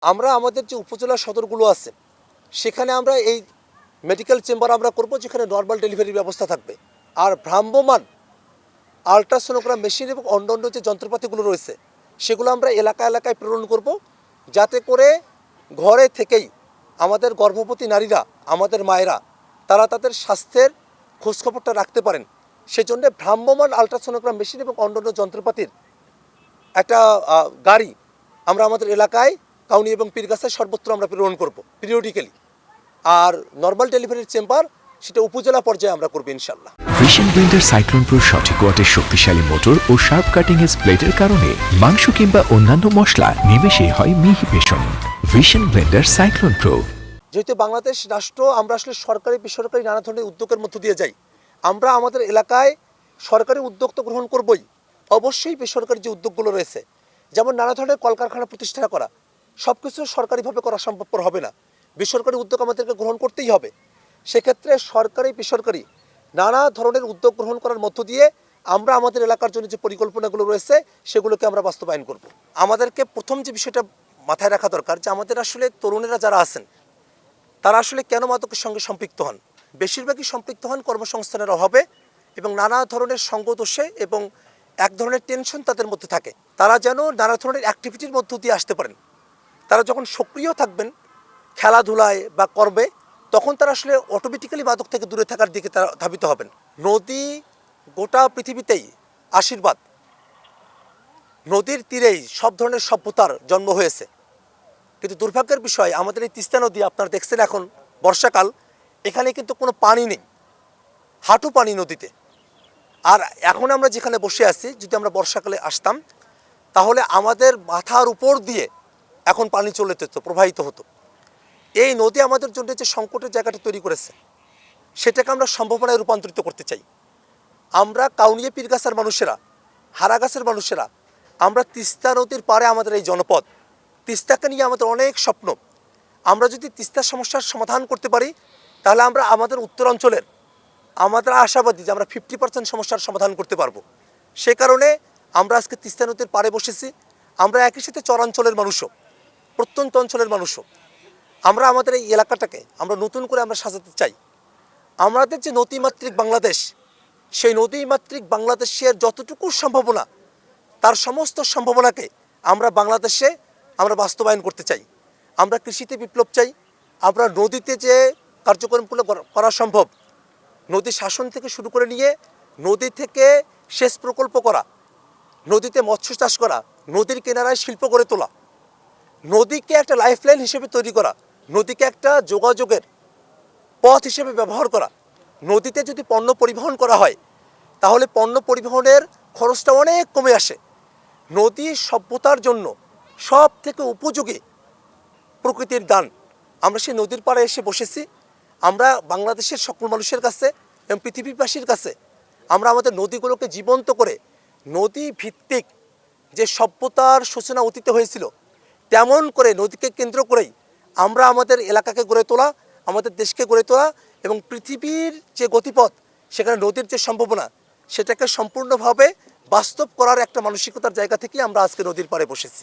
আমরা আমাদের যে উপজেলা সদরগুলো আছে সেখানে আমরা এই মেডিকেল চেম্বার আমরা করব, যেখানে নর্মাল ডেলিভারির ব্যবস্থা থাকবে। আর ভ্রাম্যমান আলট্রাসোনোগ্রাম মেশিন এবং অন্যান্য যে যন্ত্রপাতিগুলো রয়েছে সেগুলো আমরা এলাকায় প্রেরণ করব, যাতে করে ঘরে থেকেই আমাদের গর্ভবতী নারীরা, আমাদের মায়েরা, তারা তাদের স্বাস্থ্যের খোঁজখবরটা রাখতে পারেন। সেজন্য ভ্রাম্যমান আলট্রাসোনোগ্রাম মেশিন এবং অন্যান্য যন্ত্রপাতির একটা গাড়ি আমরা আমাদের এলাকায় কাউনি এবং পীরগাছায় সর্বত্র আমরা প্রেরণ করব পিরিয়ডিক্যালি। আর নর্মাল ডেলিভারির চেম্বার সেটা উপজেলা পর্যায়ে আমরা করব ইনশাল্লাহ। ভিশন ব্লেন্ডার সাইক্লোন প্রো সঠিক ওয়াটের শক্তিশালী মোটর ও শার্প কাটিং এজ ব্লেডের কারণে মাংস কিংবা অন্যান্য মশলা নিমেষেই হয় মিহি বেসন। Vision blender cyclone pro. যেহেতু বাংলাদেশ রাষ্ট্র, আমরা আসলে সরকারি বেসরকারি নানা ধরনের উদ্যোগের মধ্য দিয়ে যাই। আমরা আমাদের এলাকায় সরকারি উদ্যোগ তো গ্রহণ করবই, অবশ্যই বেসরকারি যে উদ্যোগগুলো রয়েছে, যেমন নানা ধরনের কলকারখানা প্রতিষ্ঠা করা, সব কিছু সরকারিভাবে করা সম্ভবপর হবে না, বেসরকারি উদ্যোগ আমাদেরকে গ্রহণ করতেই হবে। সেক্ষেত্রে সরকারি বেসরকারি নানা ধরনের উদ্যোগ গ্রহণ করার মধ্য দিয়ে আমরা আমাদের এলাকার জন্য যে পরিকল্পনাগুলো রয়েছে সেগুলোকে আমরা বাস্তবায়ন করব। আমাদেরকে প্রথম যে বিষয়টা মাথায় রাখা দরকার, যে আমাদের আসলে তরুণেরা যারা আছেন তারা আসলে কেন মাদকের সঙ্গে সম্পৃক্ত হন। বেশিরভাগই সম্পৃক্ত হন কর্মসংস্থানের অভাবে এবং নানা ধরনের সঙ্গদোষে, এবং এক ধরনের টেনশন তাদের মধ্যে থাকে। তারা যেন নানা ধরনের অ্যাক্টিভিটির মধ্য দিয়ে আসতে পারেন। তারা যখন সক্রিয় থাকবেন খেলাধুলায় বা কর্মে, তখন তারা আসলে অটোমেটিক্যালি মাদক থেকে দূরে থাকার দিকে তারা ধাবিত হবেন। নদী গোটা পৃথিবীতেই আশীর্বাদ। নদীর তীরেই সব ধরনের সভ্যতার জন্ম হয়েছে, কিন্তু দুর্ভাগ্যের বিষয় আমাদের এই তিস্তা নদী, আপনারা দেখছেন এখন বর্ষাকাল, এখানে কিন্তু কোনো পানি নেই, হাঁটু পানি নদীতে। আর এখন আমরা যেখানে বসে আছি, যদি আমরা বর্ষাকালে আসতাম তাহলে আমাদের মাথার উপর দিয়ে এখন পানি চলে যেত, প্রবাহিত হতো। এই নদী আমাদের জন্য যে সংকটের জায়গাটা তৈরি করেছে, সেটাকে আমরা সম্ভাবনায় রূপান্তরিত করতে চাই। আমরা কাউনিয়া পীরগাছার মানুষেরা, হারাগাছের মানুষেরা, আমরা তিস্তা নদীর পাড়ে আমাদের এই জনপদ, তিস্তাকে নিয়ে আমাদের অনেক স্বপ্ন। আমরা যদি তিস্তার সমস্যার সমাধান করতে পারি তাহলে আমরা আমাদের উত্তরাঞ্চলের, আমাদের আশাবাদী যে আমরা 50% সমস্যার সমাধান করতে পারবো। সে কারণে আমরা আজকে তিস্তা নদীর পাড়ে বসেছি। আমরা একই সাথে চরাঞ্চলের মানুষও, প্রত্যন্ত অঞ্চলের মানুষও, আমরা আমাদের এই এলাকাটাকে আমরা নতুন করে আমরা সাজাতে চাই। আমাদের যে নদীমাতৃক বাংলাদেশ, সেই নদীমাতৃক বাংলাদেশের যতটুকু সম্ভাবনা, তার সমস্ত সম্ভাবনাকে আমরা বাংলাদেশে আমরা বাস্তবায়ন করতে চাই। আমরা কৃষিতে বিপ্লব চাই। আমরা নদীতে যে কার্যক্রমগুলো করা সম্ভব, নদী শাসন থেকে শুরু করে নিয়ে নদী থেকে সেচ প্রকল্প করা, নদীতে মৎস্য চাষ করা, নদীর কিনারায় শিল্প গড়ে তোলা, নদীকে একটা লাইফলাইন হিসেবে তৈরি করা, নদীকে একটা যোগাযোগের পথ হিসেবে ব্যবহার করা। নদীতে যদি পণ্য পরিবহন করা হয় তাহলে পণ্য পরিবহনের খরচটা অনেক কমে আসে। নদী সভ্যতার জন্য সব থেকে উপযোগী প্রকৃতির দান। আমরা সেই নদীর পাড়ে এসে বসেছি। আমরা বাংলাদেশের সকল মানুষের কাছে এবং পৃথিবীবাসীর কাছে আমরা আমাদের নদীগুলোকে জীবন্ত করে, নদী ভিত্তিক যে সভ্যতার সূচনা অতীতে হয়েছিল তেমন করে নদীকে কেন্দ্র করেই আমরা আমাদের এলাকাকে গড়ে তোলা, আমাদের দেশকে গড়ে তোলা, এবং পৃথিবীর যে গতিপথ, সেখানে নদীর যে সম্ভাবনা, সেটাকে সম্পূর্ণভাবে বাস্তব করার একটা মানসিকতার জায়গা থেকে আমরা আজকে নদীর পাড়ে বসেছি।